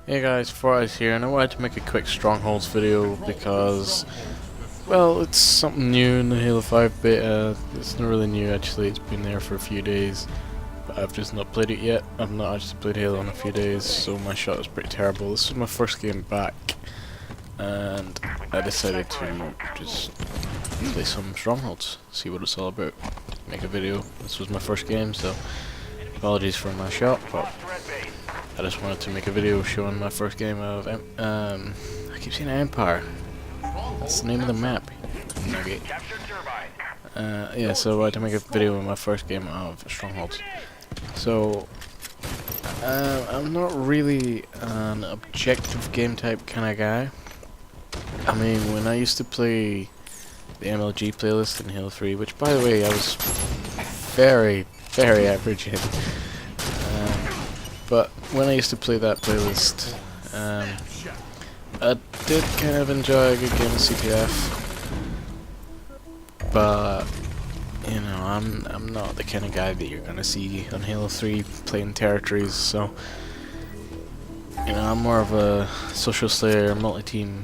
Hey guys, Forrest here, and I wanted to make a quick Strongholds video because, well, it's something new in the Halo 5 beta. It's not really new actually, it's been there for a few days, but I've just not played it yet. I've not actually played Halo in a few days, so my shot is pretty terrible. This is my first game back, and I decided to just play some Strongholds, see what it's all about, make a video. This was my first game, so apologies for my shot, but I just wanted to make a video showing my first game of, I keep saying Empire. That's the name of the map. Nugget. Yeah, so I wanted to make a video of my first game of Strongholds. So, I'm not really an objective game type kind of guy. I mean, when I used to play the MLG playlist in Halo 3, which by the way I was very average in. But when I used to play that playlist, I did kind of enjoy a good game of CPF, but you know, I'm not the kind of guy that you're gonna see on Halo 3 playing territories. So you know, I'm more of a social slayer, multi-team,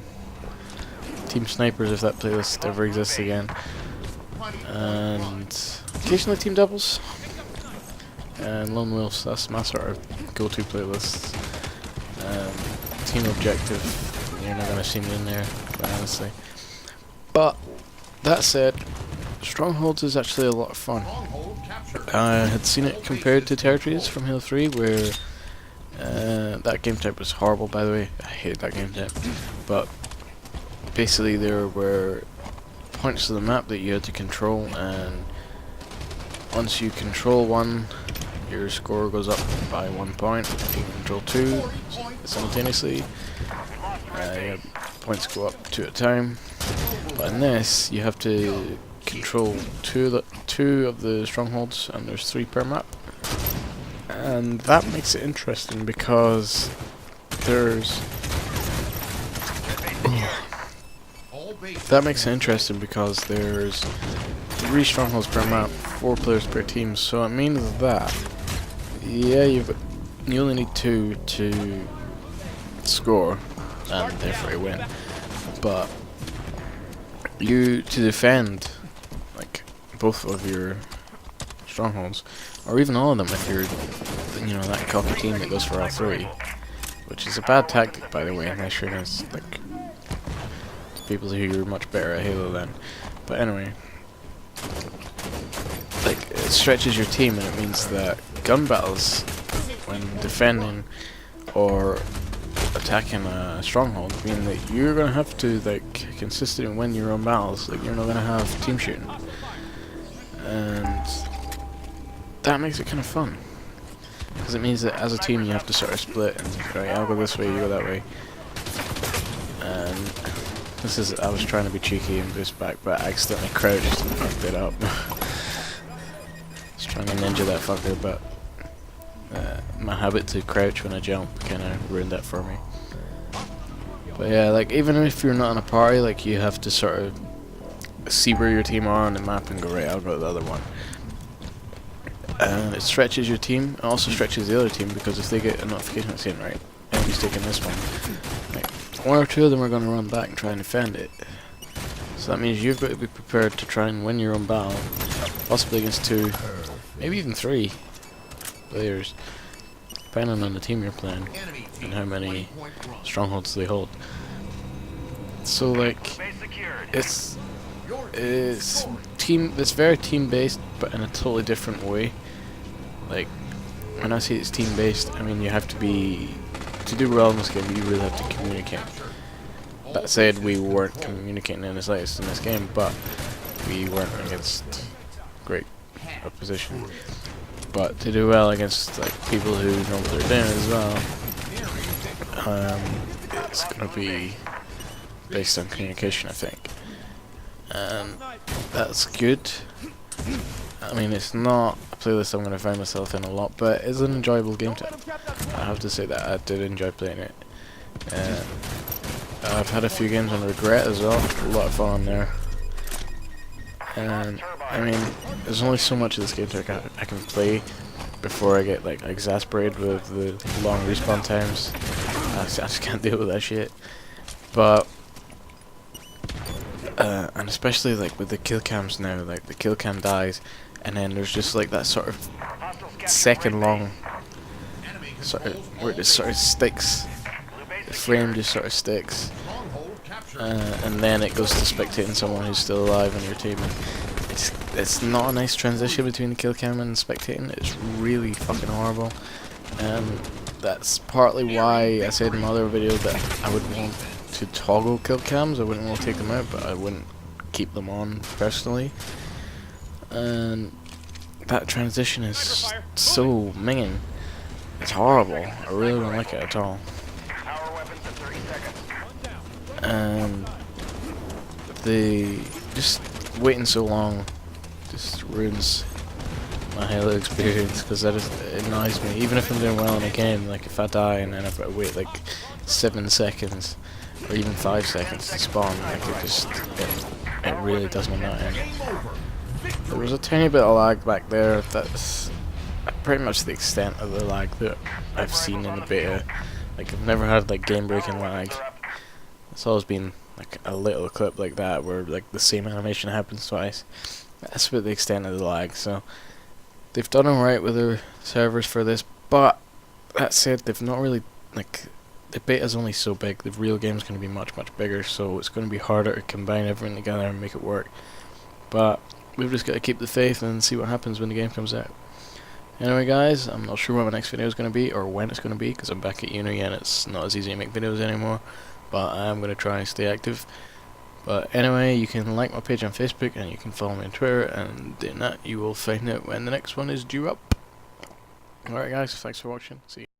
team snipers if that playlist ever exists again, and occasionally team doubles. And Lone Wolves, that's my sort of go-to playlist. Team Objective, you're not going to see me in there, quite honestly. But, that said, Strongholds is actually a lot of fun. I had seen it compared to Territories from Halo 3, where that game type was horrible, by the way. I hated that game type. But, basically there were points of the map that you had to control, and once you control one, your score goes up by 1 point. If you control two simultaneously, your points go up 2 at a time. But in this, you have to control two of the strongholds, and there's 3 per map. And that makes it interesting because there's... there's 3 strongholds per map, 4 players per team, so it means that, yeah, you only need 2 to score, and therefore you win. But to defend, like, both of your strongholds, or even all of them if you're, you know, that cocky team that goes for all 3, which is a bad tactic, by the way, unless you're against, like, people who are much better at Halo than. But anyway, like, it stretches your team, and it means that gun battles, when defending or attacking a stronghold, mean that you're gonna have to, like, consistently win your own battles. Like, you're not gonna have team shooting, and that makes it kind of fun because it means that as a team you have to sort of split and, right, I'll go this way, you go that way. And this is, I was trying to be cheeky and boost back, but I accidentally crouched and fucked it up. Trying to ninja that fucker, but my habit to crouch when I jump kind of ruined that for me. But yeah, like, even if you're not in a party, like, you have to sort of see where your team are on the map and go, right, I'll go to the other one. And it stretches your team. It also stretches the other team, because if they get a notification that's saying, right, enemy's taking this one, like, 1 or 2 of them are going to run back and try and defend it. So that means you've got to be prepared to try and win your own battle, possibly against 2, maybe even 3 players, depending on the team you're playing and how many strongholds they hold. So, like, it's very team based, but in a totally different way. Like, when I say it's team based, I mean you have to do well in this game, you really have to communicate. That said, we weren't communicating in the slightest in this game, but we weren't against great opposition. But to do well against, like, people who know what they're doing as well, it's gonna be based on communication, I think. And that's good. I mean, it's not a playlist I'm gonna find myself in a lot, but it's an enjoyable game type. I have to say that I did enjoy playing it. I've had a few games on regret as well, a lot of fun on there. And I mean, there's only so much of this game I can play before I get, like, exasperated with the long respawn times just can't deal with that shit. But and especially like with the kill cams now, like the kill cam dies, and then there's just like that sort of second long sort of where it just sort of sticks. The frame just sort of sticks, and then it goes to spectating someone who's still alive on your team. It's not a nice transition between the kill cam and spectating. It's really fucking horrible, and that's partly why I said in my other video that I would want to toggle kill cams. I wouldn't want to take them out, but I wouldn't keep them on personally. And that transition is so minging. It's horrible. I really don't like it at all. And the just waiting so long just ruins my Halo experience, because that it annoys me. Even if I'm doing well in a game, like if I die and then I've got to wait like 7 seconds or even 5 seconds to spawn, like it really does my nut in. There was a tiny bit of lag back there. That's pretty much the extent of the lag that I've seen in the beta. Like I've never had like game breaking lag. It's always been like a little clip like that where like the same animation happens twice. That's about the extent of the lag. So they've done alright with their servers for this, but that said, they've not really, like, the beta's only so big. The real game's going to be much bigger, so it's going to be harder to combine everything together and make it work. But we've just got to keep the faith and see what happens when the game comes out. Anyway guys, I'm not sure what my next video is going to be or when it's going to be, because I'm back at uni and it's not as easy to make videos anymore. But I am going to try and stay active. But anyway, you can like my page on Facebook and you can follow me on Twitter, and doing that you will find out when the next one is due up. Alright guys, thanks for watching. See you.